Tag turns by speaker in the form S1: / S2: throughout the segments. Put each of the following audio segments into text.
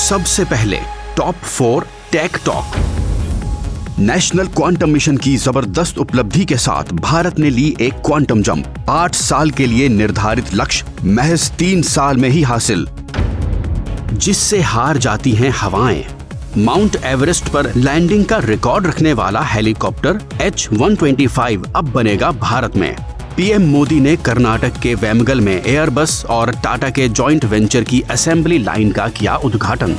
S1: सबसे पहले top 4 tech talk. National quantum mission की जबरदस्त उपलब्धि के साथ भारत ने ली एक क्वांटम जंप। 8 साल के लिए निर्धारित लक्ष्य महज 3 साल में ही हासिल, जिससे हार जाती हैं हवाएं। माउंट एवरेस्ट पर लैंडिंग का रिकॉर्ड रखने वाला हेलीकॉप्टर H-125 अब बनेगा भारत में। पीएम मोदी ने कर्नाटक के वेमगल में एयरबस और टाटा के जॉइंट वेंचर की असेंबली लाइन का किया उद्घाटन।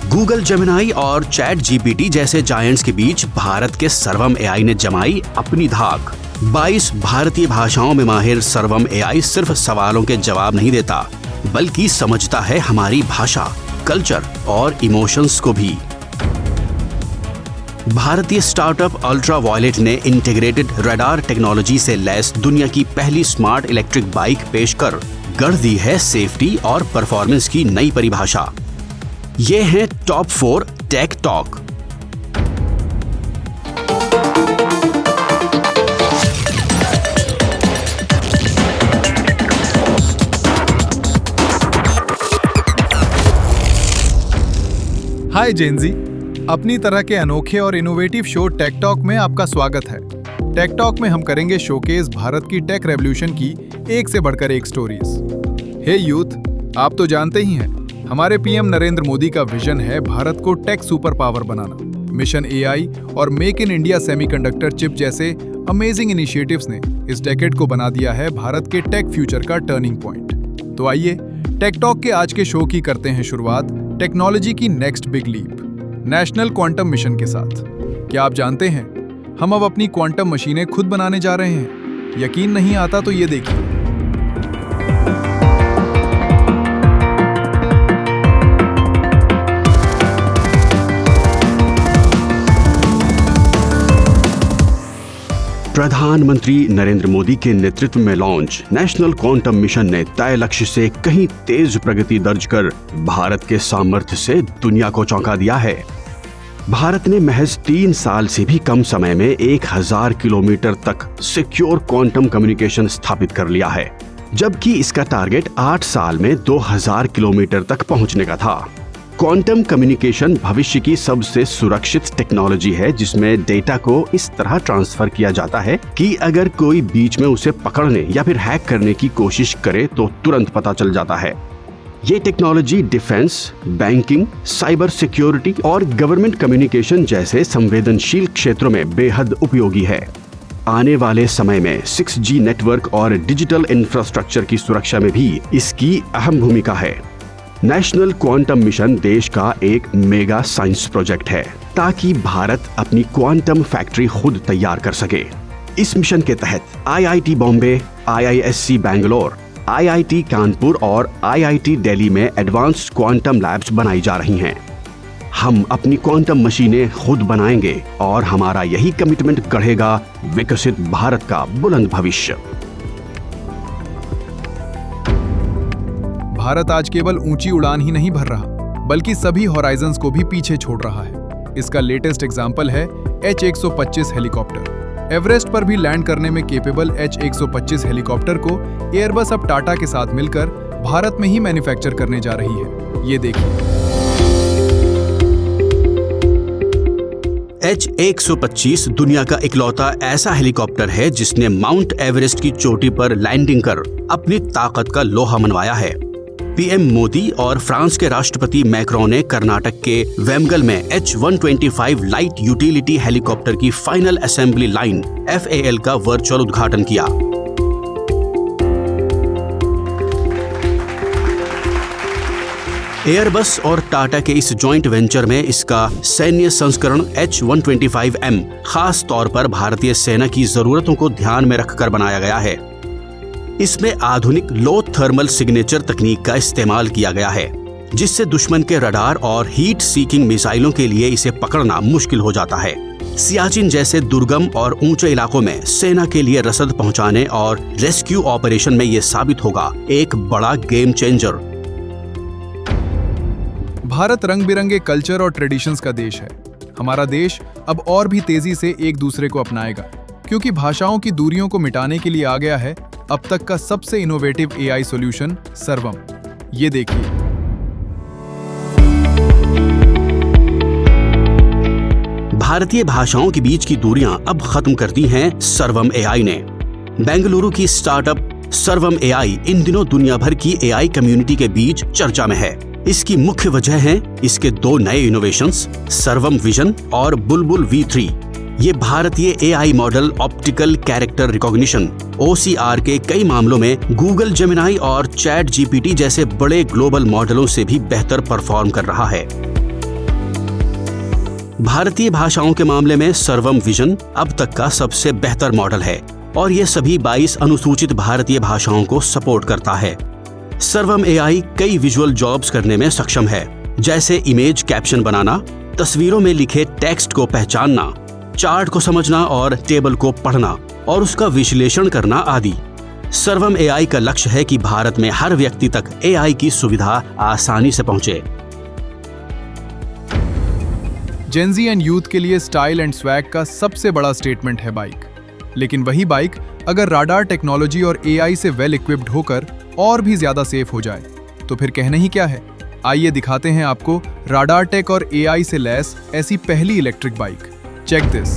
S1: गूगल जेमिनाई और चैट जीपीटी जैसे जायंट्स के बीच भारत के सर्वम एआई ने जमाई अपनी धाक। 22 भारतीय भाषाओं में माहिर सर्वम एआई सिर्फ सवालों के जवाब नहीं देता, बल्कि समझता है हमारी भाषा, कल्चर और इमोशंस को भी। भारतीय स्टार्टअप अल्ट्रा वॉयलेट ने इंटीग्रेटेड रडार टेक्नोलॉजी से लैस दुनिया की पहली स्मार्ट इलेक्ट्रिक बाइक पेश कर गढ़ दी है सेफ्टी और परफॉर्मेंस की नई परिभाषा। ये है टॉप 4 टेक टॉक।
S2: हाय जेनजी, अपनी तरह के अनोखे और इनोवेटिव शो टेक टॉक में आपका स्वागत है। टेक टॉक में हम करेंगे शोकेस भारत की टेक रेवोल्यूशन की एक से बढ़कर एक स्टोरीज। हे यूथ, आप तो जानते ही हैं, हमारे पीएम नरेंद्र मोदी का विजन है भारत को टेक सुपर पावर बनाना। मिशन एआई और make in India semiconductor chip जैसे अमेजिंग इनिशिएटिव्स ने इस डेकेड को बना दिया है भारत के टेक फ्यूचर का टर्निंग पॉइंट। तो आइए टेक टॉक के आज के शो की करते हैं शुरुआत टेक्नोलॉजी की next big leap, national quantum mission के साथ। क्या आप जानते हैं, हम अब अपनी क्वांटम मशीनें खुद बनाने जा रहे हैं। यकीन नहीं आता तो ये देखिए।
S1: प्रधानमंत्री नरेंद्र मोदी के नेतृत्व में लॉन्च नेशनल क्वांटम मिशन ने तय लक्ष्य से कहीं तेज प्रगति दर्ज कर भारत के सामर्थ्य से दुनिया को चौंका दिया है। भारत ने महज 3 साल से भी कम समय में 1000 किलोमीटर तक सिक्योर क्वांटम कम्युनिकेशन स्थापित कर लिया है, जबकि इसका टारगेट 8 साल में 2000 किलोमीटर तक पहुंचने का था। क्वांटम कम्युनिकेशन भविष्य की सबसे सुरक्षित टेक्नोलॉजी है, जिसमें डेटा को इस तरह ट्रांसफर किया जाता है कि अगर कोई बीच में उसे पकड़ने या फिर हैक करने की कोशिश करे तो तुरंत पता चल जाता है। ये technology defence, banking, cyber security और गवर्नमेंट कम्युनिकेशन जैसे संवेदनशील क्षेत्रों में बेहद उपयोगी है। आने वाले समय में 6G नेटवर्क और डिजिटल इंफ्रास्ट्रक्चर की सुरक्षा में भी इसकी अहम भूमिका है। नेशनल क्वांटम मिशन देश का एक मेगा साइंस प्रोजेक्ट है, ताकि भारत अपनी क्वांटम फैक्ट्री खुद तैयार कर सके। इस मिशन के तहत IIT Bombay, IISc Bangalore, IIT Kanpur और IIT दिल्ली में एडवांस्ड क्वांटम लैब्स बनाई जा रही हैं। हम अपनी क्वांटम मशीनें खुद बनाएंगे और हमारा यही कमिटमेंट गढ़ेगा विकसित भारत का बुलंद भविष्य।
S2: भारत आज केवल ऊंची उड़ान ही नहीं भर रहा, बल्कि सभी हॉराइजन्स को भी पीछे छोड़ रहा है। इसका लेटेस्ट एग्जांपल है H-125 हेलीकॉप्टर। एवरेस्ट पर भी लैंड करने में केपेबल H-125 हेलीकॉप्टर को एयरबस अब टाटा के साथ मिलकर भारत में ही मैन्युफैक्चर करने जा रही है। ये देखिए।
S1: H-125 दुनिया का इकलौता ऐसा हेलीकॉप्टर है जिसने माउंट एवरेस्ट की चोटी पर लैंडिंग कर अपनी ताकत का लोहा मनवाया है। पीएम मोदी और फ्रांस के राष्ट्रपति मैक्रोन ने कर्नाटक के वेमगल में H-125 लाइट यूटिलिटी हेलीकॉप्टर की फाइनल असेंबली लाइन FAL का वर्चुअल उद्घाटन किया। एयरबस और टाटा के इस जॉइंट वेंचर में इसका सैन्य संस्करण H-125M खास तौर पर भारतीय सेना की जरूरतों को ध्यान में रखकर बनाया गया है। इसमें आधुनिक लो थर्मल सिग्नेचर तकनीक का इस्तेमाल किया गया है, जिससे दुश्मन के रडार और हीट सीकिंग मिसाइलों के लिए इसे पकड़ना मुश्किल हो जाता है। सियाचिन जैसे दुर्गम और ऊंचे इलाकों में सेना के लिए रसद पहुंचाने और रेस्क्यू ऑपरेशन में ये साबित होगा एक बड़ा गेम चेंजर।
S2: भारत रंग बिरंगे कल्चर और ट्रेडिशंस का देश है। हमारा देश अब और भी तेजी से एक दूसरे को अपनाएगा, क्योंकि भाषाओं की दूरियों को मिटाने के लिए आ गया है अब तक का सबसे इनोवेटिव एआई सॉल्यूशन सर्वम। ये देखिए।
S1: भारतीय भाषाओं के बीच की दूरियां अब खत्म कर दी हैं सर्वम एआई ने। बेंगलुरु की स्टार्टअप सर्वम एआई इन दिनों दुनिया भर की एआई कम्युनिटी के बीच चर्चा में है। इसकी मुख्य वजह है इसके 2 नए इनोवेशंस, सर्वम विजन और बुलबुल V3। ये भारतीय AI model optical character recognition OCR के कई मामलों में गूगल जेमिनाई और चैट GPT जैसे बड़े ग्लोबल मॉडलों से भी बेहतर परफॉर्म कर रहा है। भारतीय भाषाओं के मामले में सर्वम विजन अब तक का सबसे बेहतर मॉडल है और ये सभी 22 अनुसूचित भारतीय भाषाओं को सपोर्ट करता है। सर्वम एआई कई विजुअल जॉब्स करने में सक्षम है, जैसे इमेज कैप्शन बनाना, तस्वीरों में लिखे टेक्स्ट को पहचानना, चार्ट को समझना और टेबल को पढ़ना और उसका विश्लेषण करना आदि। सर्वम एआई का लक्ष्य है कि भारत में हर व्यक्ति तक एआई की सुविधा आसानी से पहुंचे।
S2: जेंजी एंड यूथ के लिए स्टाइल एंड स्वैग का सबसे बड़ा स्टेटमेंट है बाइक। लेकिन वही बाइक अगर राडार टेक्नोलॉजी और एआई से वेल इक्विप्ड होकर और भी ज्यादा सेफ हो जाए तो फिर कहना ही क्या है। आइए दिखाते हैं आपको राडार टेक और एआई से लैस ऐसी पहली electric bike. Check this.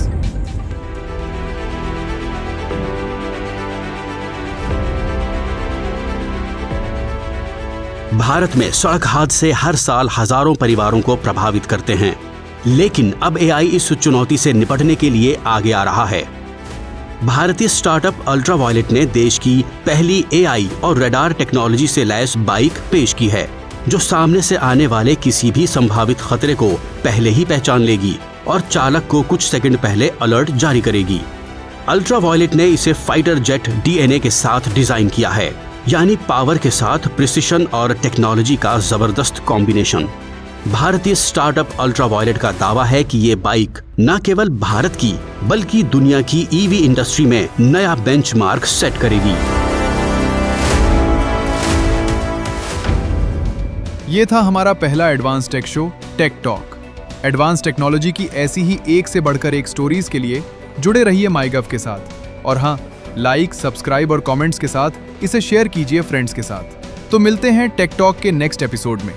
S1: Bharat में सड़क हादसे हर साल हजारों परिवारों को प्रभावित करते हैं, लेकिन अब एआई इस चुनौती से निपटने के लिए आगे आ रहा है। भारतीय स्टार्टअप अल्ट्रावायलेट ने देश की पहली एआई और रडार टेक्नोलॉजी से लैस बाइक पेश की है, जो सामने से आने वाले किसी भी संभावित खतरे को पहले ही पहचान लेगी और चालक को कुछ सेकंड पहले अलर्ट जारी करेगी। अल्ट्रावायलेट ने इसे फाइटर जेट DNA के साथ डिजाइन किया है, यानी पावर के साथ प्रिसिशन और टेक्नोलॉजी का जबरदस्त कॉम्बिनेशन। भारतीय स्टार्टअप अल्ट्रावायलेट का दावा है कि ये बाइक न केवल भारत की बल्कि दुनिया की ईवी इंडस्ट्री में नया बेंचमार्क सेट करेगी।
S2: ये था हमारा पहला advance tech show tech talk. Advance technology की ऐसी ही एक से बढ़कर एक स्टोरीज के लिए जुड़े रहिए माईगव के साथ। और हाँ, लाइक, सब्सक्राइब और कमेंट्स के साथ इसे शेयर कीजिए फ्रेंड्स के साथ। तो मिलते हैं टेक टॉक के नेक्स्ट एपिसोड में।